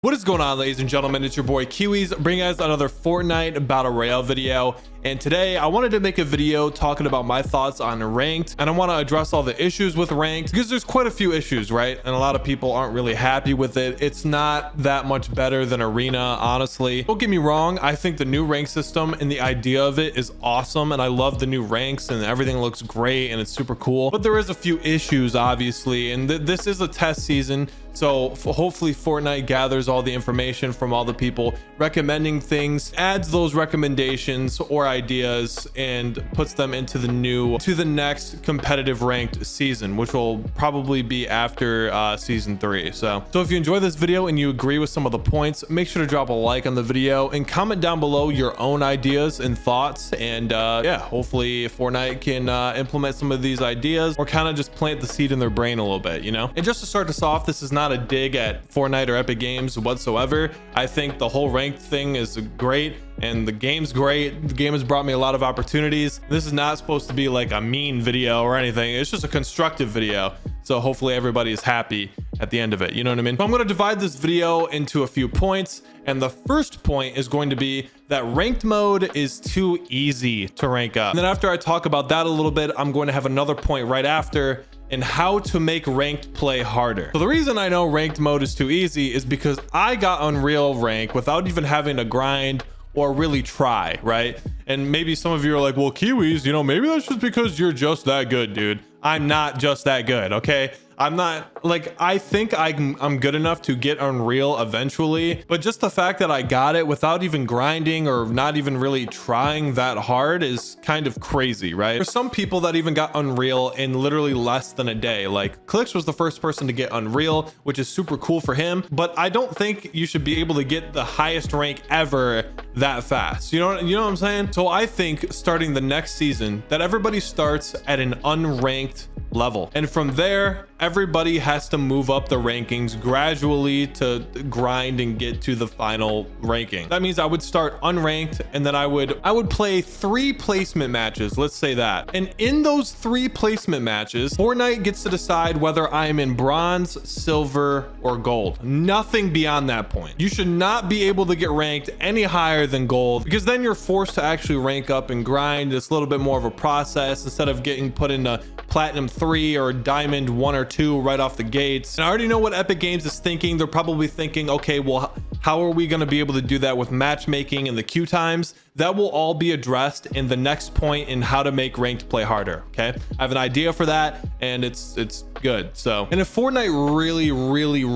What is going on, ladies and gentlemen? It's your boy Kiwiz bringing us another Fortnite Battle Royale video. And today I wanted to make a video talking about my thoughts on ranked, and I want to address all the issues with ranked because there's quite a few issues, right? And a lot of people aren't really happy with it. It's not that much better than arena, honestly. Don't get me wrong, I think the new rank system and the idea of it is awesome, and I love the new ranks and everything looks great and it's super cool, but there is a few issues, obviously, and this is a test season. So hopefully Fortnite gathers all the information from all the people recommending things, adds those recommendations or ideas, and puts them into the next competitive ranked season, which will probably be after season 3. So if you enjoy this video and you agree with some of the points, make sure to drop a like on the video and comment down below your own ideas and thoughts. And yeah, hopefully Fortnite can implement some of these ideas or kind of just plant the seed in their brain a little bit, you know? And just to start this off, this is not a dig at Fortnite or Epic Games whatsoever. I think the whole ranked thing is great and the game's great. The game has brought me a lot of opportunities. This is not supposed to be like a mean video or anything. It's just a constructive video. So hopefully everybody is happy at the end of it. You know what I mean? So I'm going to divide this video into a few points. And the first point is going to be that ranked mode is too easy to rank up. And then after I talk about that a little bit, I'm going to have another point right after and how to make ranked play harder. So the reason I know ranked mode is too easy is because I got Unreal rank without even having to grind or really try, right? And maybe some of you are like, well, Kiwiz, you know, maybe that's just because you're just that good, dude. I'm not just that good, okay? I'm not, like, I think I'm good enough to get Unreal eventually, but just the fact that I got it without even grinding or not even really trying that hard is kind of crazy, right? There's some people that even got Unreal in literally less than a day. Like Clicks was the first person to get Unreal, which is super cool for him, but I don't think you should be able to get the highest rank ever that fast. You know what I'm saying? So I think starting the next season that everybody starts at an unranked level, and from there everybody has to move up the rankings gradually to grind and get to the final ranking. That means I would start unranked, and then I would play 3 placement matches, let's say that, and in those 3 placement matches Fortnite gets to decide whether I am in bronze, silver, or gold. Nothing beyond that point. You should not be able to get ranked any higher than gold, because then you're forced to actually rank up and grind. It's a little bit more of a process instead of getting put into platinum 3 or diamond 1 or 2 right off the gates. And I already know what Epic Games is thinking. They're probably thinking, okay, well, how are we going to be able to do that with matchmaking and the queue times? That will all be addressed in the next point in how to make ranked play harder. Okay, I have an idea for that, and it's good. So, and if Fortnite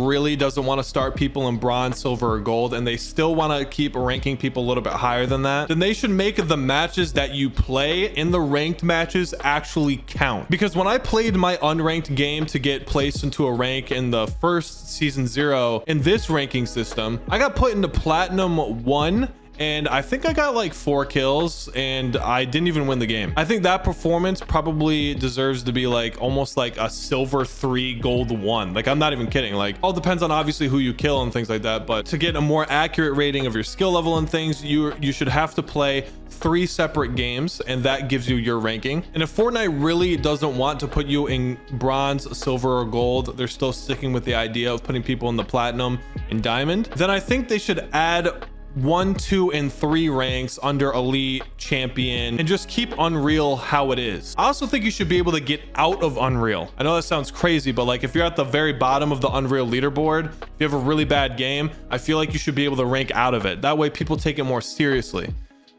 really doesn't want to start people in bronze, silver, or gold, and they still want to keep ranking people a little bit higher than that, then they should make the matches that you play in the ranked matches actually count. Because when I played my unranked game to get placed into a rank in the first season 0 in this ranking system, I got put into platinum 1, and I think I got like 4 kills, and I didn't even win the game. I think that performance probably deserves to be like almost like a silver 3, gold 1. Like, I'm not even kidding. Like, all depends on obviously who you kill and things like that, but to get a more accurate rating of your skill level and things, you should have to play 3 separate games, and that gives you your ranking. And if Fortnite really doesn't want to put you in bronze, silver, or gold, they're still sticking with the idea of putting people in the platinum and diamond, then I think they should add 1, 2, and 3 ranks under elite, champion, and just keep Unreal how it is. I also think you should be able to get out of Unreal. I know that sounds crazy, but like if you're at the very bottom of the Unreal leaderboard, if you have a really bad game, I feel like you should be able to rank out of it. That way people take it more seriously.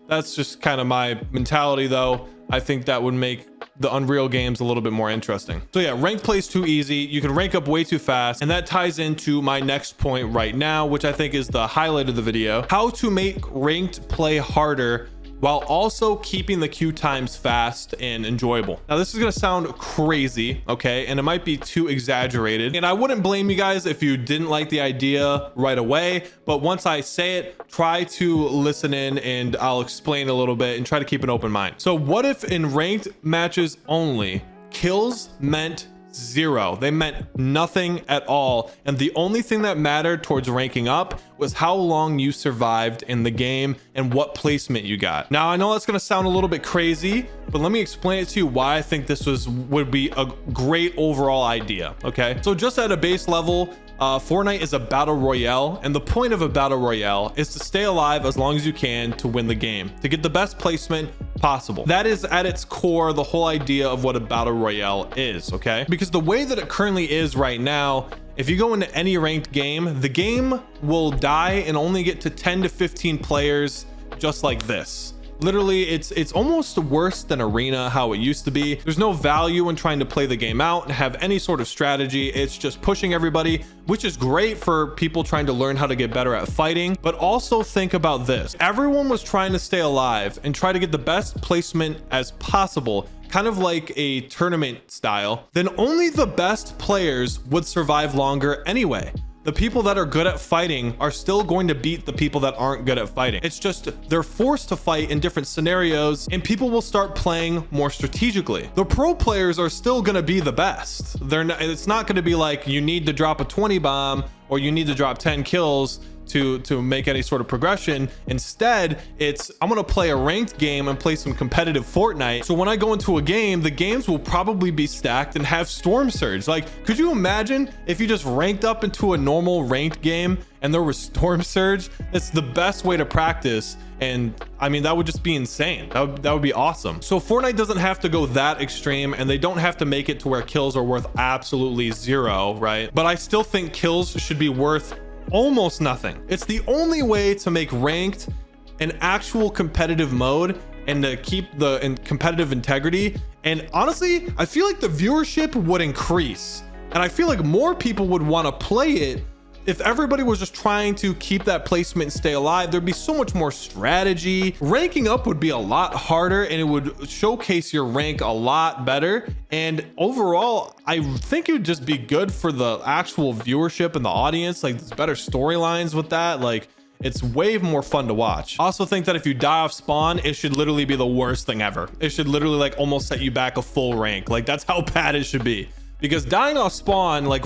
That's just kind of my mentality, though. I think that would make the Unreal games a little bit more interesting. So yeah, ranked play is too easy. You can rank up way too fast, and that ties into my next point right now, which I think is the highlight of the video: how to make ranked play harder while also keeping the queue times fast and enjoyable. Now, this is going to sound crazy, okay, and it might be too exaggerated, and I wouldn't blame you guys if you didn't like the idea right away, but once I say it, try to listen in and I'll explain a little bit and try to keep an open mind. So what if in ranked matches only, kills meant 0? They meant nothing at all, and the only thing that mattered towards ranking up was how long you survived in the game and what placement you got. Now, I know that's going to sound a little bit crazy, but let me explain it to you why I think this would be a great overall idea. Okay, so just at a base level, Fortnite is a battle royale, and the point of a battle royale is to stay alive as long as you can to win the game, to get the best placement possible. That is at its core the whole idea of what a battle royale is, okay? Because the way that it currently is right now, if you go into any ranked game, the game will die and only get to 10 to 15 players just like this. Literally, it's almost worse than arena, how it used to be. There's no value in trying to play the game out and have any sort of strategy. It's just pushing everybody, which is great for people trying to learn how to get better at fighting. But also think about this. Everyone was trying to stay alive and try to get the best placement as possible, kind of like a tournament style. Then only the best players would survive longer anyway. The people that are good at fighting are still going to beat the people that aren't good at fighting. It's just they're forced to fight in different scenarios, and people will start playing more strategically. The pro players are still going to be the best. It's not going to be like you need to drop a 20 bomb or you need to drop 10 kills to make any sort of progression. Instead, it's I'm gonna play a ranked game and play some competitive Fortnite. So when I go into a game, the games will probably be stacked and have storm surge. Like, could you imagine if you just ranked up into a normal ranked game and there was storm surge? It's the best way to practice, and I mean, that would just be insane. That would be awesome. So Fortnite doesn't have to go that extreme, and they don't have to make it to where kills are worth absolutely zero, right? But I still think kills should be worth almost nothing. It's the only way to make ranked an actual competitive mode and to keep the competitive integrity. And honestly, I feel like the viewership would increase, and I feel like more people would want to play it if everybody was just trying to keep that placement and stay alive. There'd be so much more strategy. Ranking up would be a lot harder, and it would showcase your rank a lot better. And overall, I think it would just be good for the actual viewership and the audience. Like, there's better storylines with that. Like, it's way more fun to watch. I also think that if you die off spawn, it should literally be the worst thing ever. It should literally like almost set you back a full rank. Like, that's how bad it should be. Because dying off spawn, like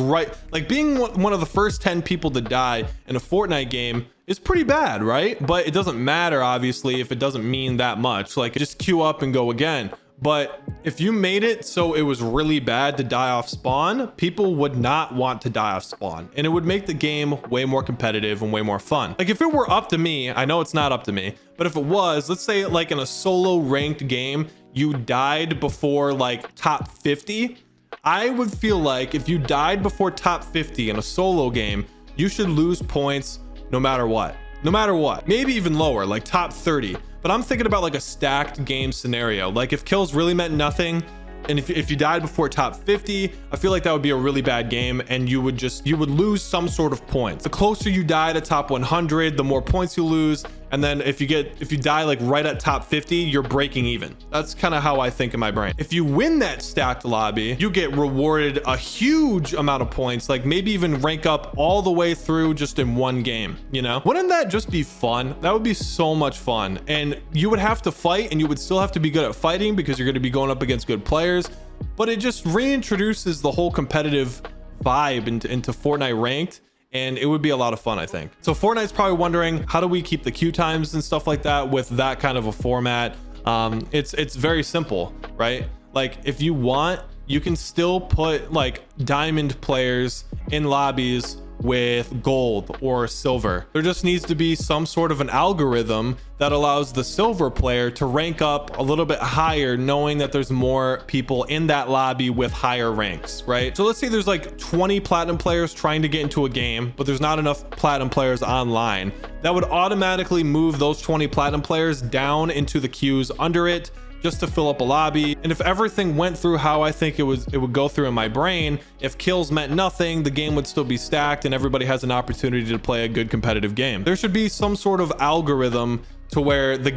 being one of the first 10 people to die in a Fortnite game is pretty bad, right? But it doesn't matter, obviously, if it doesn't mean that much. Like, just queue up and go again. But if you made it so it was really bad to die off spawn, people would not want to die off spawn, and it would make the game way more competitive and way more fun. Like, if it were up to me, I know it's not up to me, but if it was, let's say like in a solo ranked game, you died before like top 50, I would feel like if you died before top 50 in a solo game, you should lose points no matter what. No matter what. Maybe even lower, like top 30. But I'm thinking about like a stacked game scenario. Like, if kills really meant nothing, and if you died before top 50, I feel like that would be a really bad game, and you would lose some sort of points. The closer you die to top 100, the more points you lose. And then if you die like right at top 50, you're breaking even. That's kind of how I think in my brain. If you win that stacked lobby, you get rewarded a huge amount of points, like maybe even rank up all the way through just in one game, you know? Wouldn't that just be fun? That would be so much fun. And you would have to fight, and you would still have to be good at fighting because you're going to be going up against good players. But it just reintroduces the whole competitive vibe into Fortnite ranked, and it would be a lot of fun, I think. So Fortnite's probably wondering, how do we keep the queue times and stuff like that with that kind of a format? It's very simple, right? Like, if you want, you can still put like diamond players in lobbies with gold or silver. There just needs to be some sort of an algorithm that allows the silver player to rank up a little bit higher, knowing that there's more people in that lobby with higher ranks, right? So let's say there's like 20 platinum players trying to get into a game, but there's not enough platinum players online. That would automatically move those 20 platinum players down into the queues under it, just to fill up a lobby. And if everything went through how I think it would go through in my brain, if kills meant nothing, the game would still be stacked and everybody has an opportunity to play a good competitive game. There should be some sort of algorithm to where the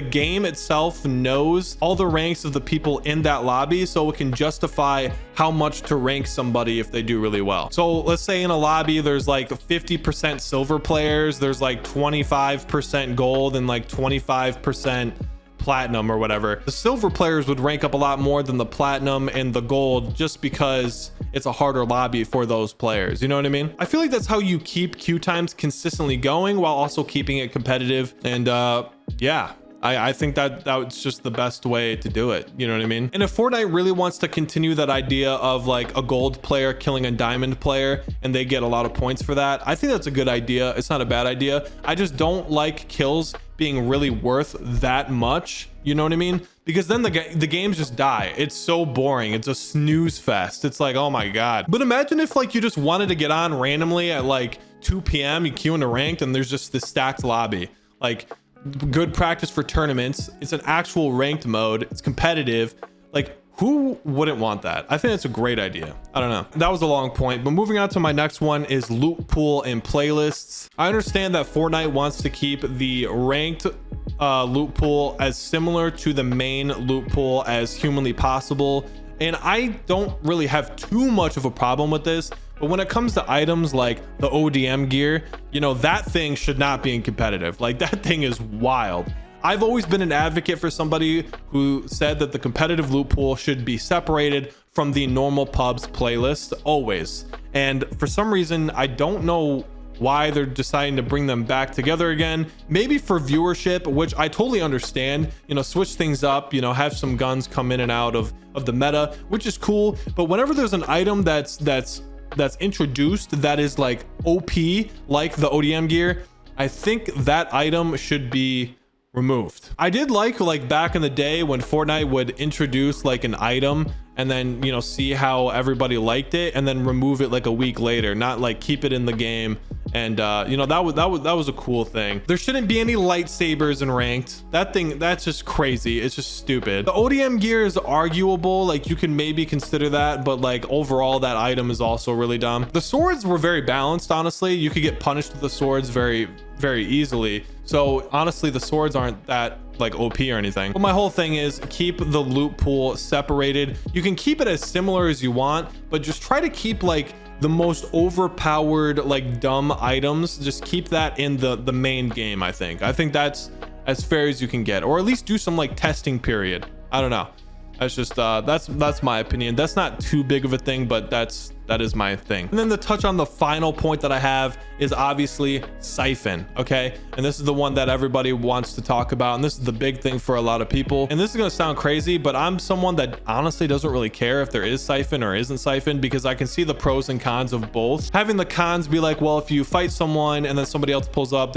game itself knows all the ranks of the people in that lobby, so it can justify how much to rank somebody if they do really well. So let's say in a lobby there's like 50% silver players, there's like 25% gold, and like 25% platinum or whatever. The silver players would rank up a lot more than the platinum and the gold, just because it's a harder lobby for those players. You know what I mean? I feel like that's how you keep queue times consistently going while also keeping it competitive. And yeah, I think that's just the best way to do it. You know what I mean? And if Fortnite really wants to continue that idea of like a gold player killing a diamond player and they get a lot of points for that, I think that's a good idea. It's not a bad idea. I just don't like kills being really worth that much. You know what I mean? Because then the games just die. It's so boring. It's a snooze fest. It's like, oh my God. But imagine if like you just wanted to get on randomly at like 2 p.m. you queue into ranked and there's just this stacked lobby. Like, good practice for tournaments. It's an actual ranked mode. It's competitive. Like, who wouldn't want that? I think that's a great idea. I don't know. That was a long point, but moving on to my next one is loot pool and playlists. I understand that Fortnite wants to keep the ranked loot pool as similar to the main loot pool as humanly possible. And I don't really have too much of a problem with this. But when it comes to items like the ODM gear, you know, that thing should not be in competitive. Like, that thing is wild. I've always been an advocate for somebody who said that the competitive loot pool should be separated from the normal pubs playlist, always. And for some reason, I don't know why they're deciding to bring them back together again. Maybe for viewership, which I totally understand, you know, switch things up, you know, have some guns come in and out of the meta, which is cool. But whenever there's an item that's introduced that is like OP, like the ODM gear, I think that item should be removed. I did like back in the day when Fortnite would introduce like an item and then, you know, see how everybody liked it and then remove it like a week later, not like keep it in the game. And you know, that was a cool thing. There shouldn't be any lightsabers in ranked. That's just crazy. It's just stupid. The ODM gear is arguable, like you can maybe consider that, but like overall that item is also really dumb. The swords were very balanced, honestly. You could get punished with the swords very easily. So honestly, the swords aren't that like OP or anything. But my whole thing is keep the loot pool separated. You can keep it as similar as you want, but just try to keep like the most overpowered, like dumb items, just keep that in the main game. I think that's as fair as you can get, or at least do some like testing period. I don't know. That's just that's my opinion. That's not too big of a thing, but that is my thing. And then to touch on the final point that I have is obviously Siphon. Okay, and this is the one that everybody wants to talk about, and this is the big thing for a lot of people. And this is going to sound crazy, but I'm someone that honestly doesn't really care if there is Siphon or isn't Siphon, because I can see the pros and cons of both. Having the cons be like, well, if you fight someone and then somebody else pulls up,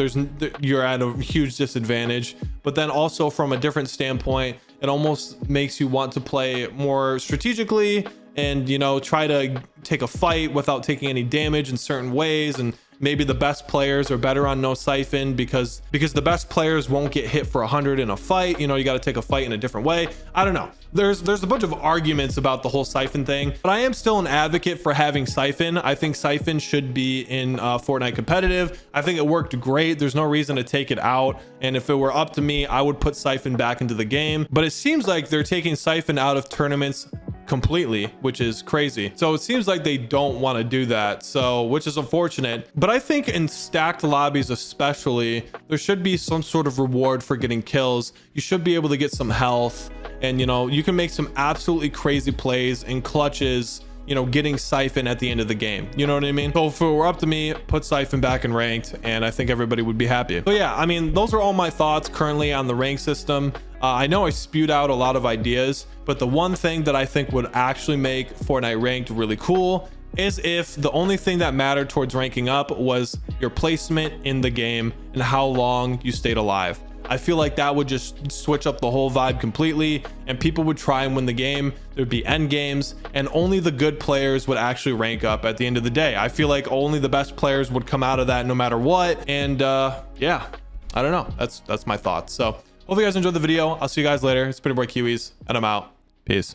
you're at a huge disadvantage. But then also from a different standpoint, it almost makes you want to play more strategically and, you know, try to take a fight without taking any damage in certain ways. And maybe the best players are better on no Siphon because the best players won't get hit for 100 in a fight. You know, you got to take a fight in a different way. I don't know. There's a bunch of arguments about the whole Siphon thing, but I am still an advocate for having Siphon. I think Siphon should be in Fortnite competitive. I think it worked great. There's no reason to take it out. And if it were up to me, I would put Siphon back into the game. But it seems like they're taking Siphon out of tournaments completely, which is crazy. So it seems like they don't want to do that, so which is unfortunate. But I think in stacked lobbies especially, there should be some sort of reward for getting kills. You should be able to get some health, and you know, you can make some absolutely crazy plays and clutches, you know, getting Siphon at the end of the game. You know what I mean? So if it were up to me, put Siphon back in ranked, and I think everybody would be happy. So yeah, I mean, those are all my thoughts currently on the rank system. I know I spewed out a lot of ideas, but the one thing that I think would actually make Fortnite ranked really cool is if the only thing that mattered towards ranking up was your placement in the game and how long you stayed alive. I feel like that would just switch up the whole vibe completely, and people would try and win the game. There'd be end games, and only the good players would actually rank up at the end of the day. I feel like only the best players would come out of that no matter what. And yeah, I don't know. That's my thoughts. So hope you guys enjoyed the video. I'll see you guys later. It's been your boy Kiwiz, and I'm out. Peace.